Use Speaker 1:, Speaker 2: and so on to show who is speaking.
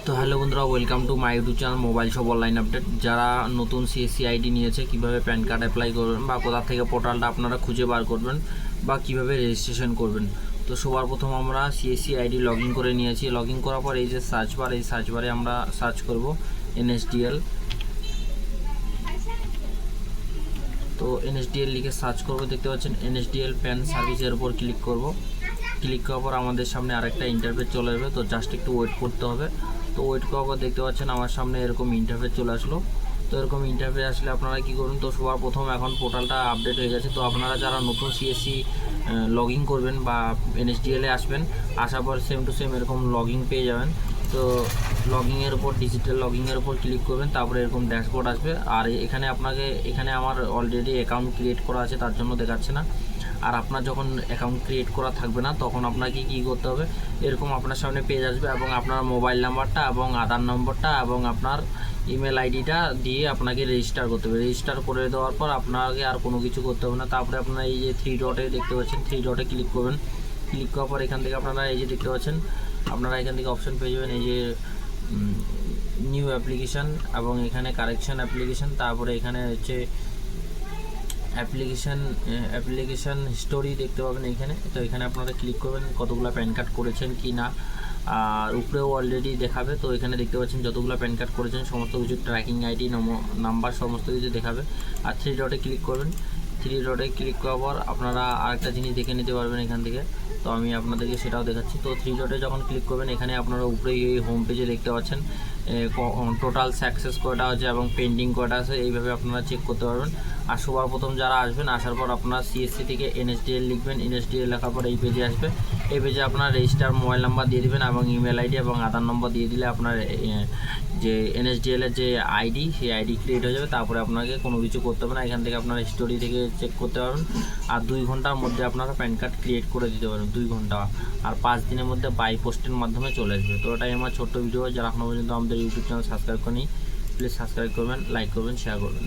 Speaker 1: তো হ্যালো বন্ধুরা, welcome to my YouTube channel mobile shop online update. যারা নতুন সিএসসি আইডি নিয়েছে কীভাবে প্যান কার্ড অ্যাপ্লাই করবেন বা কোথা থেকে পোর্টালটা আপনারা খুঁজে বার করবেন বা কিভাবে রেজিস্ট্রেশন করবেন। তো সবার প্রথম আমরা সিএসসি আইডি লগ ইন করে নিয়েছি। লগ ইন করার পর এই যে সার্চ বার, এই সার্চ বারে আমরা সার্চ করব এনএসডিএল। তো এনএসডিএল লিখে সার্চ করব, দেখতে পাচ্ছেন এনএসডিএল প্যান সার্ভিসের উপর ক্লিক করব। ক্লিক করার পর আমাদের সামনে আরেকটা ইন্টারফেস চলে আসবে, তো জাস্ট একটু ওয়েট করতে হবে। তো ওয়েট করার পর দেখতে পাচ্ছেন আমার সামনে এরকম ইন্টারফেস চলে আসলো। তো এরকম ইন্টারফেস আসলে আপনারা কী করুন, তো সবার প্রথম এখন পোর্টালটা আপডেট হয়ে গেছে। তো আপনারা যারা নতুন সিএসসি লগ ইন করবেন বা এনএসডিএলে আসবেন, আসার পর সেম টু সেম এরকম লগ ইন পেয়ে যাবেন। তো লগইনের উপর ডিজিটাল লগইনের উপর ক্লিক করবেন, তারপরে এরকম ড্যাশবোর্ড আসবে। আর এখানে আমার অলরেডি অ্যাকাউন্ট ক্রিয়েট করা আছে, তার জন্য দেখাচ্ছে না। আর আপনার যখন অ্যাকাউন্ট ক্রিয়েট করা থাকবে না, তখন আপনাকে কী করতে হবে, এরকম আপনার সামনে পেজ আসবে এবং আপনার মোবাইল নাম্বারটা এবং আধার নম্বরটা এবং আপনার ইমেল আইডিটা দিয়ে আপনাকে রেজিস্টার করতে হবে। রেজিস্টার করে দেওয়ার পর আপনাকে আর কোনো কিছু করতে হবে না। তারপরে আপনারা এই যে থ্রি ডটে দেখতে পাচ্ছেন, থ্রি ডটে ক্লিক করবেন। ক্লিক করার পর এখান থেকে আপনারা এই যে দেখতে পাচ্ছেন, আপনারা এখান থেকে অপশন পেয়ে যাবেন এই যে নিউ অ্যাপ্লিকেশান এবং এখানে কারেকশান অ্যাপ্লিকেশান। তারপরে এখানে হচ্ছে অ্যাপ্লিকেশান হিস্টোরি দেখতে পাবেন এইখানে। তো এখানে আপনারা ক্লিক করবেন কতগুলো প্যান কার্ড করেছেন কি না, আর উপরেও অলরেডি দেখাবে। তো এখানে দেখতে পাচ্ছেন যতগুলো প্যান কার্ড করেছেন সমস্ত কিছু ট্র্যাকিং আইডি নাম্বার সমস্ত কিছু দেখাবে। আর থ্রি ডটে ক্লিক করবেন। থ্রি ডটে ক্লিক করার পর আপনারা আরেকটা জিনিস দেখে নিতে পারবেন এখান থেকে। তো আমি আপনাদেরকে সেটাও দেখাচ্ছি। তো থ্রি ডটে যখন ক্লিক করবেন, এখানে আপনারা উপরেই এই হোম পেজে দেখতে পাচ্ছেন টোটাল সাকসেস কয়টা আছে এবং পেন্ডিং কয়টা আছে, এইভাবে আপনারা চেক করতে পারবেন। আর সবার প্রথম যারা আসবেন, আসার পর আপনারা সিএসসি থেকে এনএসডিএল লিখবেন। এনএসডিএল লেখার পর এই পেজে আসবে। এই পেজে আপনার রেজিস্টার মোবাইল নাম্বার দিয়ে দেবেন এবং ইমেল আইডি এবং আধার নম্বর দিয়ে দিলে আপনার যে এনএসডিএলের যে আইডি, সেই আইডি ক্রিয়েট হয়ে যাবে। তারপরে আপনাকে কোনো কিছু করতে হবে না, এখান থেকে আপনার হিস্টোরি থেকে চেক করতে পারবেন। আর 2 ঘন্টার মধ্যে আপনারা প্যান কার্ড ক্রিয়েট করে দিতে পারবেন, 2 ঘন্টা। আর 5 দিনের মধ্যে বাই পোস্টের মাধ্যমে চলে আসবে। তো এটাই আমার ছোট্ট ভিডিও। যারা এখনও পর্যন্ত আমাদের ইউটিউব চ্যানেল সাবস্ক্রাইব করেনি, প্লিজ সাবস্ক্রাইব করবেন, লাইক করবেন, শেয়ার করবেন।